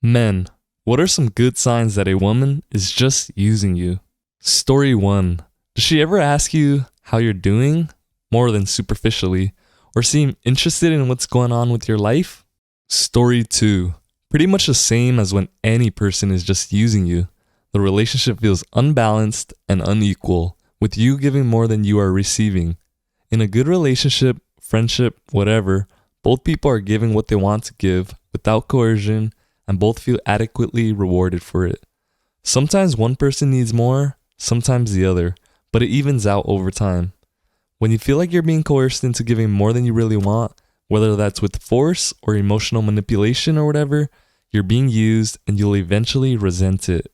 Men, what are some good signs that a woman is just using you? Story 1. Does she ever ask you how you're doing, more than superficially, or seem interested in what's going on with your life? Story 2. Pretty much the same as when any person is just using you. The relationship feels unbalanced and unequal, with you giving more than you are receiving. In a good relationship, friendship, whatever, both people are giving what they want to give without coercion, and both feel adequately rewarded for it. Sometimes one person needs more, sometimes the other, but it evens out over time. When you feel like you're being coerced into giving more than you really want, whether that's with force or emotional manipulation or whatever, you're being used and you'll eventually resent it.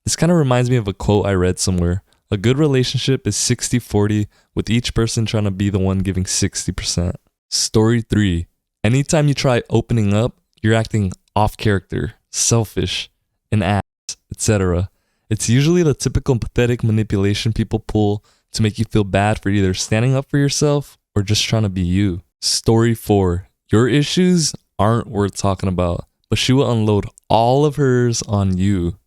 This kind of reminds me of a quote I read somewhere. A good relationship is 60-40, with each person trying to be the one giving 60%. Story 3. Anytime you try opening up, you're acting off character, selfish, an ass, etc. It's usually the typical pathetic manipulation people pull to make you feel bad for either standing up for yourself or just trying to be you. Story 4. Your issues aren't worth talking about, but she will unload all of hers on you.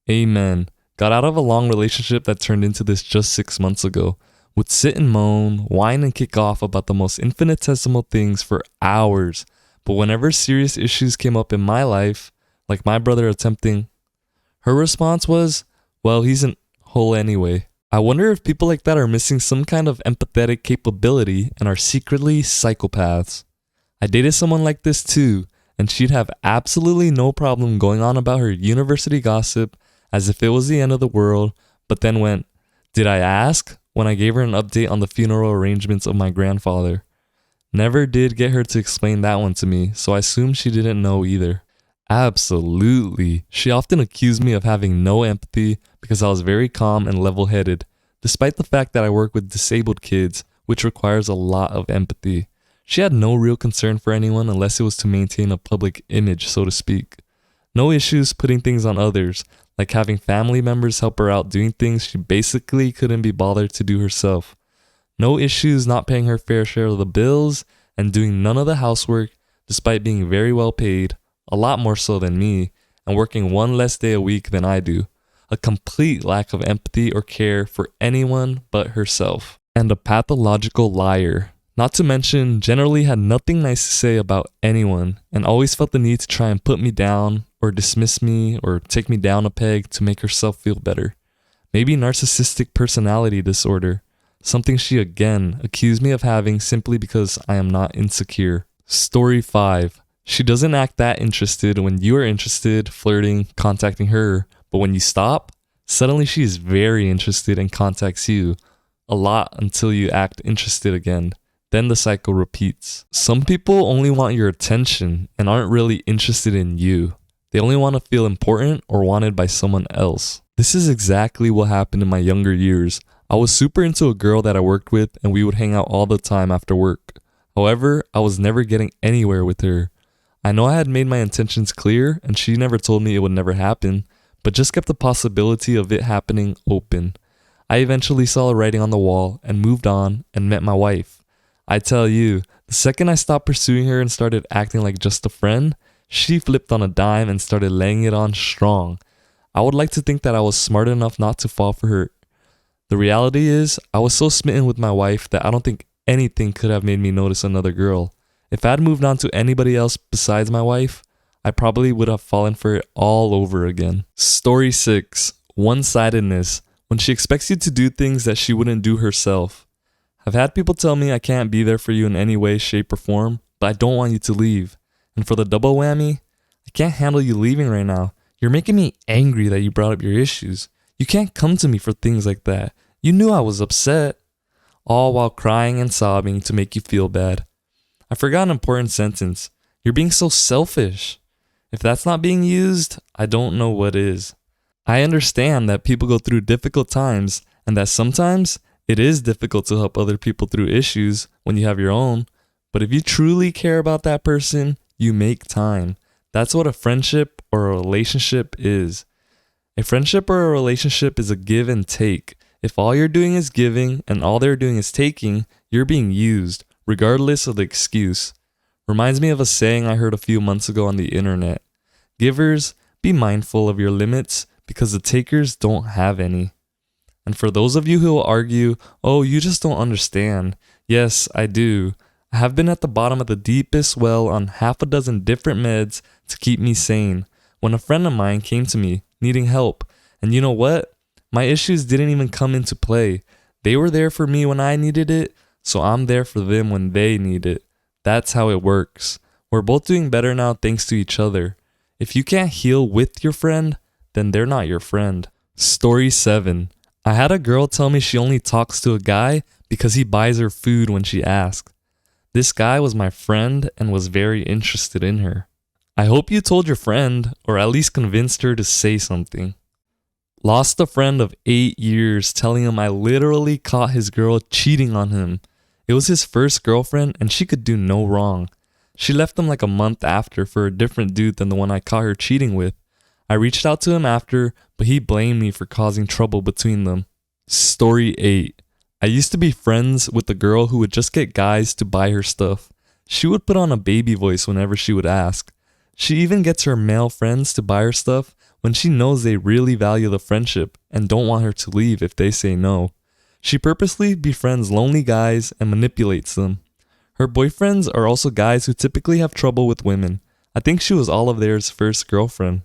Amen. Got out of a long relationship that turned into this just 6 months ago. Would sit and moan, whine and kick off about the most infinitesimal things for hours. But whenever serious issues came up in my life, like my brother attempting, her response was, well, he's an hole anyway. I wonder if people like that are missing some kind of empathetic capability and are secretly psychopaths. I dated someone like this too, and she'd have absolutely no problem going on about her university gossip as if it was the end of the world, but then went, did I ask? When I gave her an update on the funeral arrangements of my grandfather. Never did get her to explain that one to me, so I assumed she didn't know either. Absolutely. She often accused me of having no empathy because I was very calm and level-headed, despite the fact that I work with disabled kids, which requires a lot of empathy. She had no real concern for anyone unless it was to maintain a public image, so to speak. No issues putting things on others, like having family members help her out doing things she basically couldn't be bothered to do herself. No issues not paying her fair share of the bills and doing none of the housework despite being very well paid, a lot more so than me, and working one less day a week than I do. A complete lack of empathy or care for anyone but herself. And a pathological liar. Not to mention, generally had nothing nice to say about anyone and always felt the need to try and put me down or dismiss me or take me down a peg to make herself feel better. Maybe narcissistic personality disorder. Something she again accused me of having simply because I am not insecure. Story 5. She doesn't act that interested when you are interested, flirting, contacting her, but when you stop, suddenly she is very interested and contacts you. A lot until you act interested again. Then the cycle repeats. Some people only want your attention and aren't really interested in you. They only want to feel important or wanted by someone else. This is exactly what happened in my younger years. I was super into a girl that I worked with and we would hang out all the time after work. However, I was never getting anywhere with her. I know I had made my intentions clear and she never told me it would never happen, but just kept the possibility of it happening open. I eventually saw the writing on the wall and moved on and met my wife. I tell you, the second I stopped pursuing her and started acting like just a friend, she flipped on a dime and started laying it on strong. I would like to think that I was smart enough not to fall for her. The reality is, I was so smitten with my wife that I don't think anything could have made me notice another girl. If I had moved on to anybody else besides my wife, I probably would have fallen for it all over again. Story 6. One-sidedness. When she expects you to do things that she wouldn't do herself. I've had people tell me I can't be there for you in any way, shape, or form, but I don't want you to leave. And for the double whammy, I can't handle you leaving right now. You're making me angry that you brought up your issues. You can't come to me for things like that. You knew I was upset. All while crying and sobbing to make you feel bad. I forgot an important sentence. You're being so selfish. If that's not being used, I don't know what is. I understand that people go through difficult times and that sometimes it is difficult to help other people through issues when you have your own. But if you truly care about that person, you make time. That's what a friendship or a relationship is. A friendship or a relationship is a give and take. If all you're doing is giving and all they're doing is taking, you're being used, regardless of the excuse. Reminds me of a saying I heard a few months ago on the internet. Givers, be mindful of your limits because the takers don't have any. And for those of you who will argue, oh, you just don't understand. Yes, I do. I have been at the bottom of the deepest well on half a dozen different meds to keep me sane when a friend of mine came to me needing help. And you know what? My issues didn't even come into play. They were there for me when I needed it, so I'm there for them when they need it. That's how it works. We're both doing better now thanks to each other. If you can't heal with your friend, then they're not your friend. Story 7. I had a girl tell me she only talks to a guy because he buys her food when she asks. This guy was my friend and was very interested in her. I hope you told your friend, or at least convinced her to say something. Lost a friend of 8 years telling him I literally caught his girl cheating on him. It was his first girlfriend and she could do no wrong. She left him like a month after for a different dude than the one I caught her cheating with. I reached out to him after, but he blamed me for causing trouble between them. Story 8. I used to be friends with a girl who would just get guys to buy her stuff. She would put on a baby voice whenever she would ask. She even gets her male friends to buy her stuff when she knows they really value the friendship and don't want her to leave if they say no. She purposely befriends lonely guys and manipulates them. Her boyfriends are also guys who typically have trouble with women. I think she was all of theirs first girlfriend.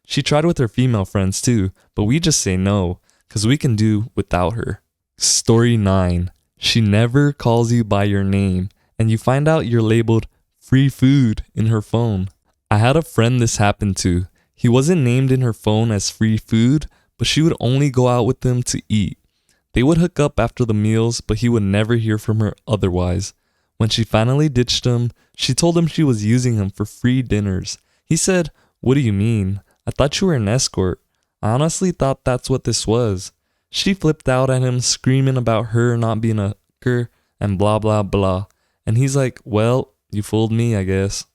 She tried with her female friends too, but we just say no, cause we can do without her. Story 9. She never calls you by your name, and you find out you're labeled free food in her phone. I had a friend this happened to. He wasn't named in her phone as free food, but she would only go out with him to eat. They would hook up after the meals, but he would never hear from her otherwise. When she finally ditched him, she told him she was using him for free dinners. He said, "What do you mean? I thought you were an escort." I honestly thought that's what this was. She flipped out at him, screaming about her not being a hooker and blah blah blah. And he's like, "Well, you fooled me, I guess."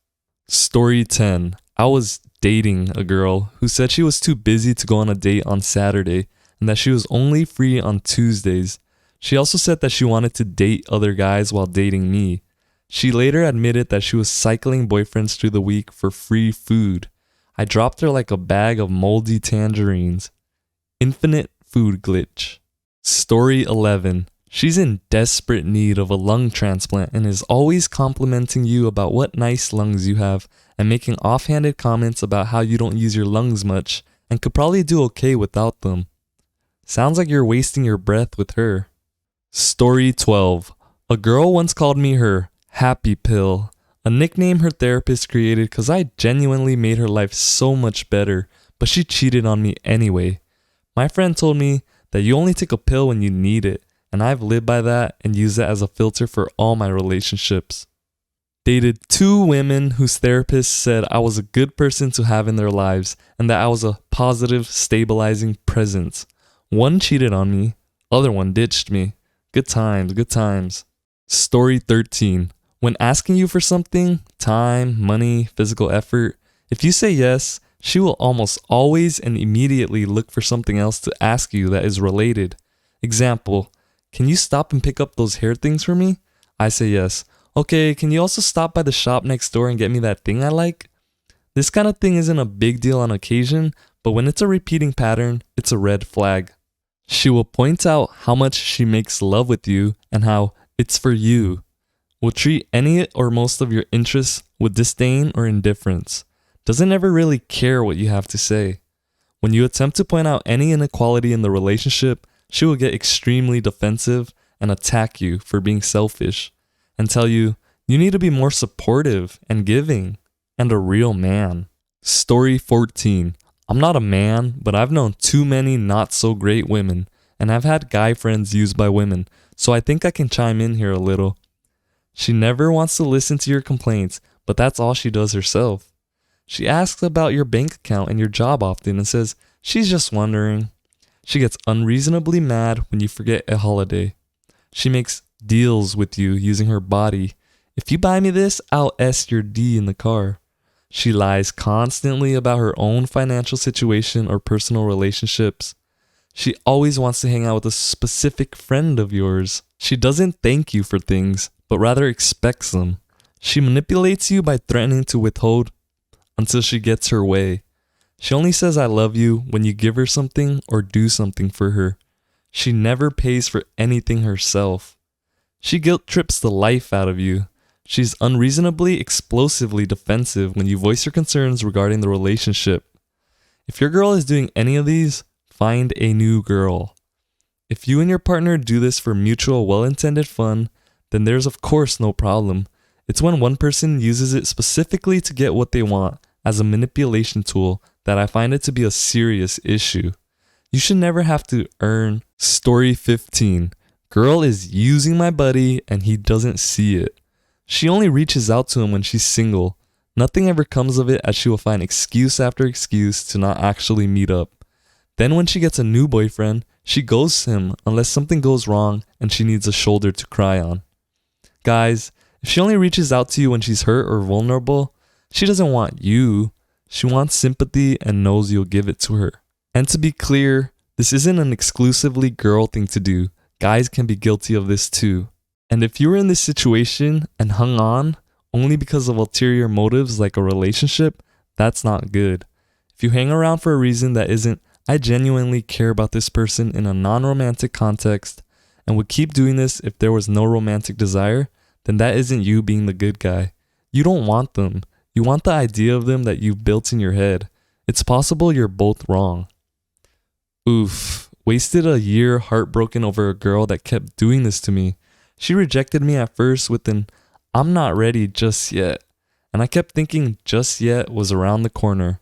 Story 10. I was dating a girl who said she was too busy to go on a date on Saturday and that she was only free on Tuesdays. She also said that she wanted to date other guys while dating me. She later admitted that she was cycling boyfriends through the week for free food. I dropped her like a bag of moldy tangerines. Infinite food glitch. Story 11. She's in desperate need of a lung transplant and is always complimenting you about what nice lungs you have and making offhanded comments about how you don't use your lungs much and could probably do okay without them. Sounds like you're wasting your breath with her. Story 12. A girl once called me her happy pill, a nickname her therapist created because I genuinely made her life so much better, but she cheated on me anyway. My friend told me that you only take a pill when you need it, and I've lived by that and used that as a filter for all my relationships. Dated 2 women whose therapists said I was a good person to have in their lives and that I was a positive, stabilizing presence. One cheated on me, other one ditched me. Good times, good times. Story 13. When asking you for something, time, money, physical effort, if you say yes, she will almost always and immediately look for something else to ask you that is related. Example, can you stop and pick up those hair things for me? I say yes. Okay, can you also stop by the shop next door and get me that thing I like? This kind of thing isn't a big deal on occasion, but when it's a repeating pattern, it's a red flag. She will point out how much she makes love with you and how it's for you. Will treat any or most of your interests with disdain or indifference. Doesn't ever really care what you have to say. When you attempt to point out any inequality in the relationship, she will get extremely defensive and attack you for being selfish and tell you need to be more supportive and giving and a real man. Story 14. I'm not a man, but I've known too many not so great women, and I've had guy friends used by women, so I think I can chime in here a little. She never wants to listen to your complaints, but that's all she does herself. She asks about your bank account and your job often and says she's just wondering. She gets unreasonably mad when you forget a holiday. She makes deals with you using her body. If you buy me this, I'll S your D in the car. She lies constantly about her own financial situation or personal relationships. She always wants to hang out with a specific friend of yours. She doesn't thank you for things, but rather expects them. She manipulates you by threatening to withhold until she gets her way. She only says I love you when you give her something or do something for her. She never pays for anything herself. She guilt trips the life out of you. She's unreasonably, explosively defensive when you voice your concerns regarding the relationship. If your girl is doing any of these, find a new girl. If you and your partner do this for mutual well-intended fun, then there's of course no problem. It's when one person uses it specifically to get what they want as a manipulation tool that I find it to be a serious issue. You should never have to earn. Story 15. Girl is using my buddy and he doesn't see it. She only reaches out to him when she's single. Nothing ever comes of it as she will find excuse after excuse to not actually meet up. Then when she gets a new boyfriend, she ghosts him unless something goes wrong and she needs a shoulder to cry on. Guys, if she only reaches out to you when she's hurt or vulnerable, she doesn't want you. She wants sympathy and knows you'll give it to her. And to be clear, this isn't an exclusively girl thing to do. Guys can be guilty of this too. And if you were in this situation and hung on only because of ulterior motives like a relationship, that's not good. If you hang around for a reason that isn't, I genuinely care about this person in a non-romantic context and would keep doing this if there was no romantic desire, then that isn't you being the good guy. You don't want them. You want the idea of them that you've built in your head. It's possible you're both wrong. Oof, wasted a year heartbroken over a girl that kept doing this to me. She rejected me at first with an, I'm not ready just yet. And I kept thinking just yet was around the corner.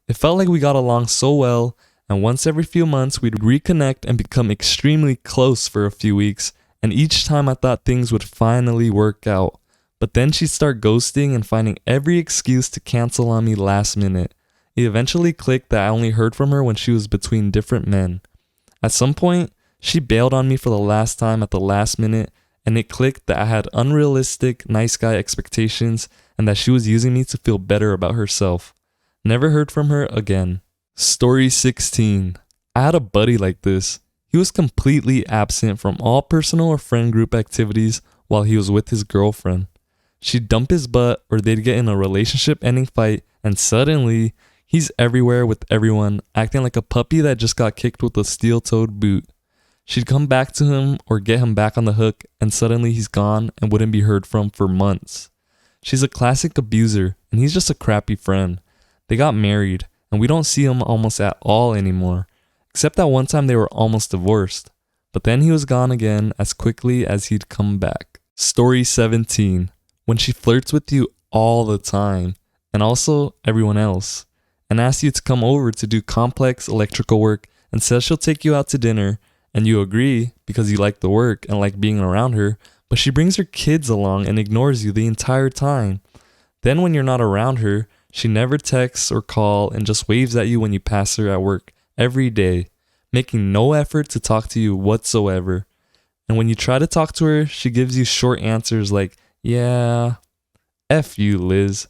It felt like we got along so well, and once every few months we'd reconnect and become extremely close for a few weeks, and each time I thought things would finally work out. But then she'd start ghosting and finding every excuse to cancel on me last minute. It eventually clicked that I only heard from her when she was between different men. At some point, she bailed on me for the last time at the last minute, and it clicked that I had unrealistic nice guy expectations and that she was using me to feel better about herself. Never heard from her again. Story 16. I had a buddy like this. He was completely absent from all personal or friend group activities while he was with his girlfriend. She'd dump his butt or they'd get in a relationship-ending fight, and suddenly, he's everywhere with everyone, acting like a puppy that just got kicked with a steel-toed boot. She'd come back to him or get him back on the hook, and suddenly he's gone and wouldn't be heard from for months. She's a classic abuser, and he's just a crappy friend. They got married, and we don't see him almost at all anymore, except that one time they were almost divorced. But then he was gone again as quickly as he'd come back. Story 17. When she flirts with you all the time, and also everyone else, and asks you to come over to do complex electrical work and says she'll take you out to dinner, and you agree because you like the work and like being around her, but she brings her kids along and ignores you the entire time. Then when you're not around her, she never texts or calls and just waves at you when you pass her at work every day, making no effort to talk to you whatsoever. And when you try to talk to her, she gives you short answers like, yeah, F you, Liz.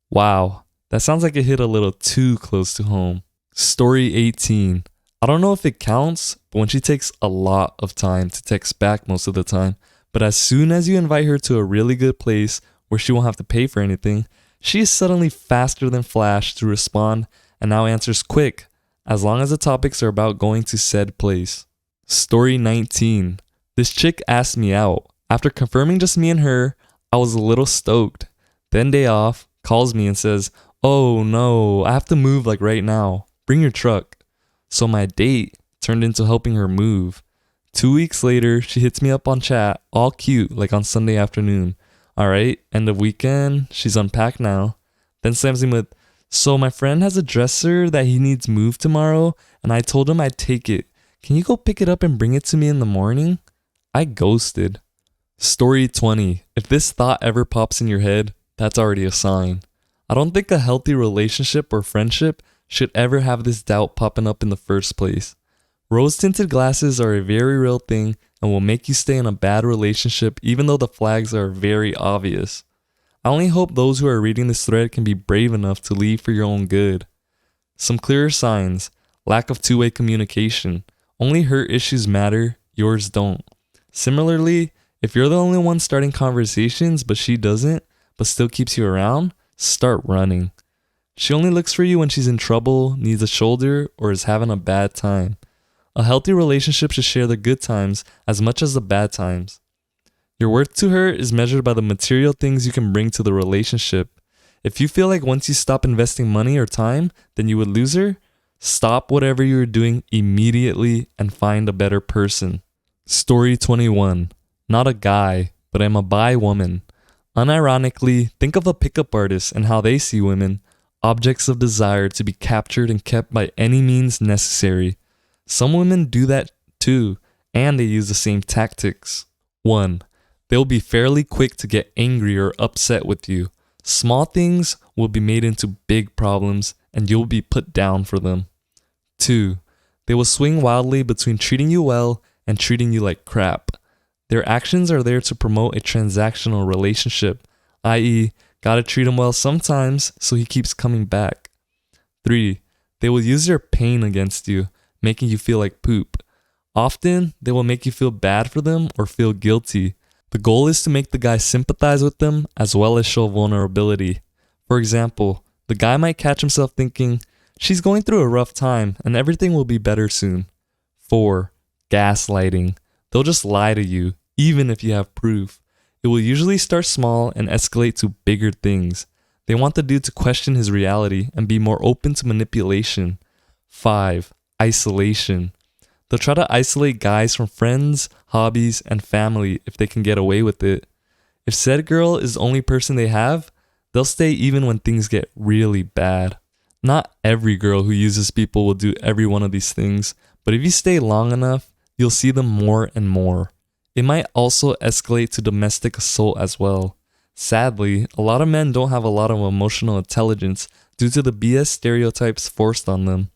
Wow, that sounds like it hit a little too close to home. Story 18. I don't know if it counts, but when she takes a lot of time to text back most of the time, but as soon as you invite her to a really good place where she won't have to pay for anything, she is suddenly faster than Flash to respond and now answers quick, as long as the topics are about going to said place. Story 19. This chick asked me out. After confirming just me and her, I was a little stoked. Then day off, calls me and says, oh no, I have to move like right now. Bring your truck. So my date turned into helping her move. 2 weeks later, she hits me up on chat, all cute, like on Sunday afternoon. Alright, end of weekend, she's unpacked now. Then slams me with, so my friend has a dresser that he needs moved tomorrow, and I told him I'd take it. Can you go pick it up and bring it to me in the morning? I ghosted. Story 20. If this thought ever pops in your head, that's already a sign. I don't think a healthy relationship or friendship should ever have this doubt popping up in the first place. Rose-tinted glasses are a very real thing and will make you stay in a bad relationship even though the flags are very obvious. I only hope those who are reading this thread can be brave enough to leave for your own good. Some clearer signs: lack of two-way communication. Only her issues matter, yours don't. Similarly, if you're the only one starting conversations but she doesn't, but still keeps you around, start running. She only looks for you when she's in trouble, needs a shoulder, or is having a bad time. A healthy relationship should share the good times as much as the bad times. Your worth to her is measured by the material things you can bring to the relationship. If you feel like once you stop investing money or time, then you would lose her, stop whatever you're doing immediately and find a better person. Story 21. Not a guy, but I'm a bi woman. Unironically, think of a pickup artist and how they see women, objects of desire to be captured and kept by any means necessary. Some women do that too, and they use the same tactics. 1. They'll be fairly quick to get angry or upset with you. Small things will be made into big problems and you'll be put down for them. 2. They will swing wildly between treating you well and treating you like crap. Their actions are there to promote a transactional relationship, i.e., gotta treat him well sometimes so he keeps coming back. 3. They will use their pain against you, making you feel like poop. Often, they will make you feel bad for them or feel guilty. The goal is to make the guy sympathize with them as well as show vulnerability. For example, the guy might catch himself thinking, she's going through a rough time and everything will be better soon. 4. Gaslighting. They'll just lie to you, even if you have proof. It will usually start small and escalate to bigger things. They want the dude to question his reality and be more open to manipulation. 5. Isolation. They'll try to isolate guys from friends, hobbies, and family if they can get away with it. If said girl is the only person they have, they'll stay even when things get really bad. Not every girl who uses people will do every one of these things, but if you stay long enough, you'll see them more and more. It might also escalate to domestic assault as well. Sadly, a lot of men don't have a lot of emotional intelligence due to the BS stereotypes forced on them.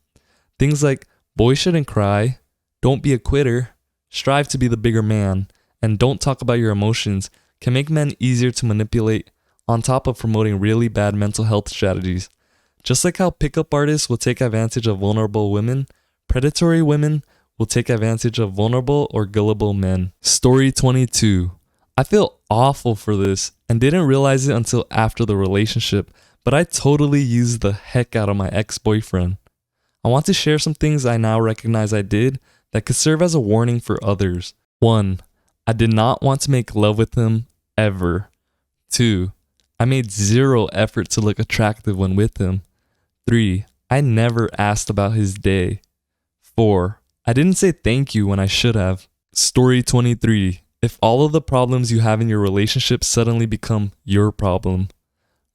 Things like, boys shouldn't cry, don't be a quitter, strive to be the bigger man, and don't talk about your emotions can make men easier to manipulate on top of promoting really bad mental health strategies. Just like how pickup artists will take advantage of vulnerable women, predatory women will take advantage of vulnerable or gullible men. Story 22. I feel awful for this and didn't realize it until after the relationship, but I totally used the heck out of my ex-boyfriend. I want to share some things I now recognize I did that could serve as a warning for others. 1. I did not want to make love with him ever. 2. I made zero effort to look attractive when with him. 3. I never asked about his day. 4. I didn't say thank you when I should have. Story 23. If all of the problems you have in your relationship suddenly become your problem.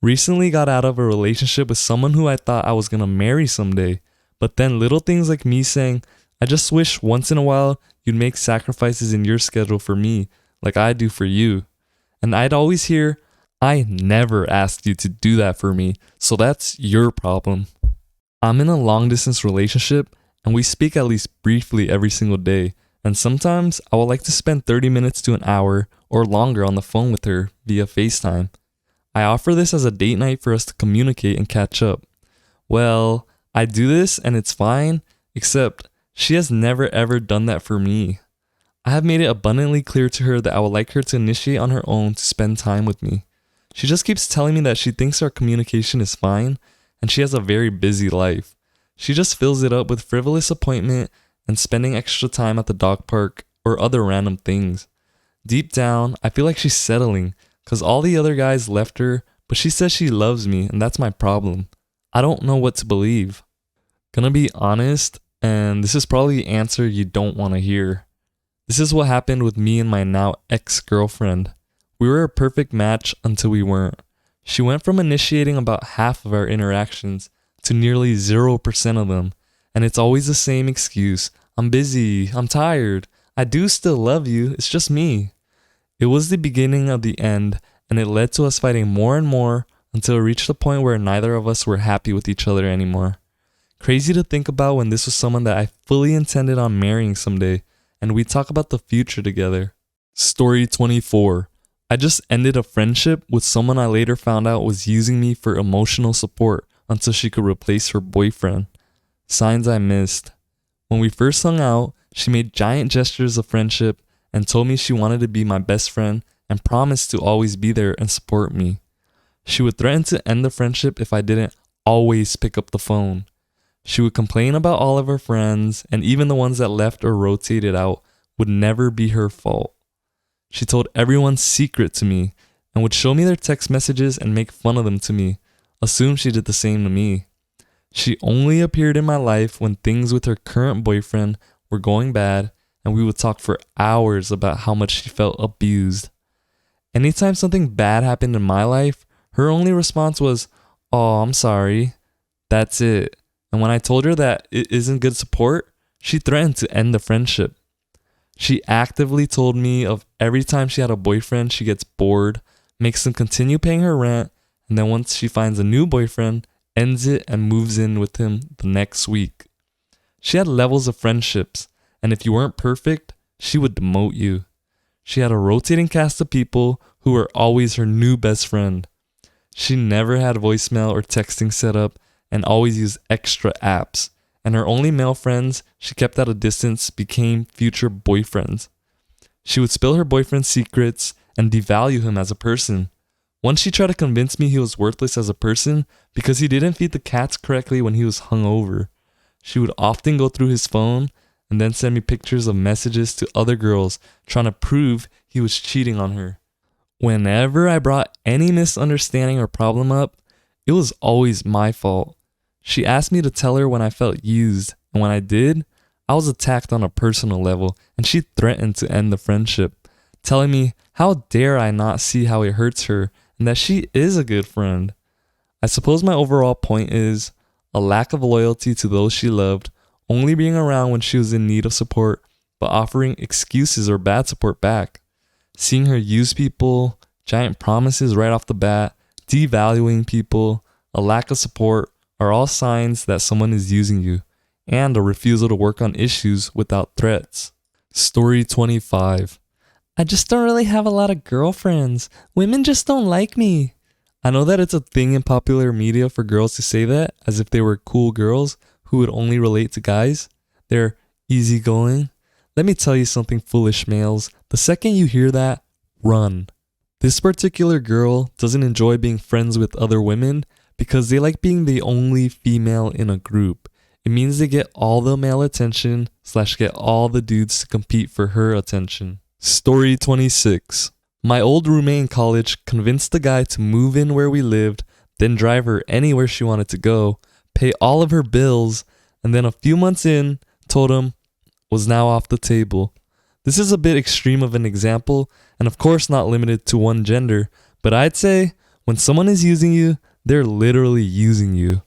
Recently got out of a relationship with someone who I thought I was gonna marry someday, but then little things like me saying, I just wish once in a while you'd make sacrifices in your schedule for me, like I do for you. And I'd always hear, I never asked you to do that for me, so that's your problem. I'm in a long distance relationship and we speak at least briefly every single day, and sometimes I would like to spend 30 minutes to an hour or longer on the phone with her via FaceTime. I offer this as a date night for us to communicate and catch up. Well, I do this and it's fine, except she has never ever done that for me. I have made it abundantly clear to her that I would like her to initiate on her own to spend time with me. She just keeps telling me that she thinks our communication is fine and she has a very busy life. She just fills it up with frivolous appointment and spending extra time at the dog park or other random things. Deep down, I feel like she's settling because all the other guys left her, but she says she loves me and that's my problem. I don't know what to believe. Gonna be honest, and this is probably the answer you don't want to hear. This is what happened with me and my now ex-girlfriend. We were a perfect match until we weren't. She went from initiating about half of our interactions to nearly 0% of them, and it's always the same excuse. I'm busy, I'm tired, I do still love you, it's just me. It was the beginning of the end, and it led to us fighting more and more until it reached the point where neither of us were happy with each other anymore. Crazy to think about when this was someone that I fully intended on marrying someday, and we talk about the future together. Story 24. I just ended a friendship with someone I later found out was using me for emotional support until she could replace her boyfriend. Signs I missed. When we first hung out, she made giant gestures of friendship and told me she wanted to be my best friend and promised to always be there and support me. She would threaten to end the friendship if I didn't always pick up the phone. She would complain about all of her friends, and even the ones that left or rotated out would never be her fault. She told everyone's secret to me and would show me their text messages and make fun of them to me, assume she did the same to me. She only appeared in my life when things with her current boyfriend were going bad, and we would talk for hours about how much she felt abused. Anytime something bad happened in my life, her only response was, "Oh, I'm sorry." That's it. And when I told her that it isn't good support, she threatened to end the friendship. She actively told me of every time she had a boyfriend, she gets bored, makes him continue paying her rent, and then once she finds a new boyfriend, ends it and moves in with him the next week. She had levels of friendships, and if you weren't perfect, she would demote you. She had a rotating cast of people who were always her new best friend. She never had voicemail or texting set up and always used extra apps, and her only male friends she kept at a distance became future boyfriends. She would spill her boyfriend's secrets and devalue him as a person. Once she tried to convince me he was worthless as a person because he didn't feed the cats correctly when he was hungover. She would often go through his phone and then send me pictures of messages to other girls trying to prove he was cheating on her. Whenever I brought any misunderstanding or problem up, it was always my fault. She asked me to tell her when I felt used, and when I did, I was attacked on a personal level, and she threatened to end the friendship, telling me how dare I not see how it hurts her and that she is a good friend. I suppose my overall point is a lack of loyalty to those she loved, only being around when she was in need of support, but offering excuses or bad support back. Seeing her use people, giant promises right off the bat, devaluing people, a lack of support are all signs that someone is using you, and a refusal to work on issues without threats. Story 25. I just don't really have a lot of girlfriends. Women just don't like me. I know that it's a thing in popular media for girls to say that as if they were cool girls who would only relate to guys. They're easygoing. Let me tell you something, foolish males. The second you hear that, run. This particular girl doesn't enjoy being friends with other women because they like being the only female in a group. It means they get all the male attention / get all the dudes to compete for her attention. Story 26. My old roommate in college convinced the guy to move in where we lived, then drive her anywhere she wanted to go, pay all of her bills, and then a few months in, told him was now off the table. This is a bit extreme of an example, and of course not limited to one gender, but I'd say when someone is using you, they're literally using you.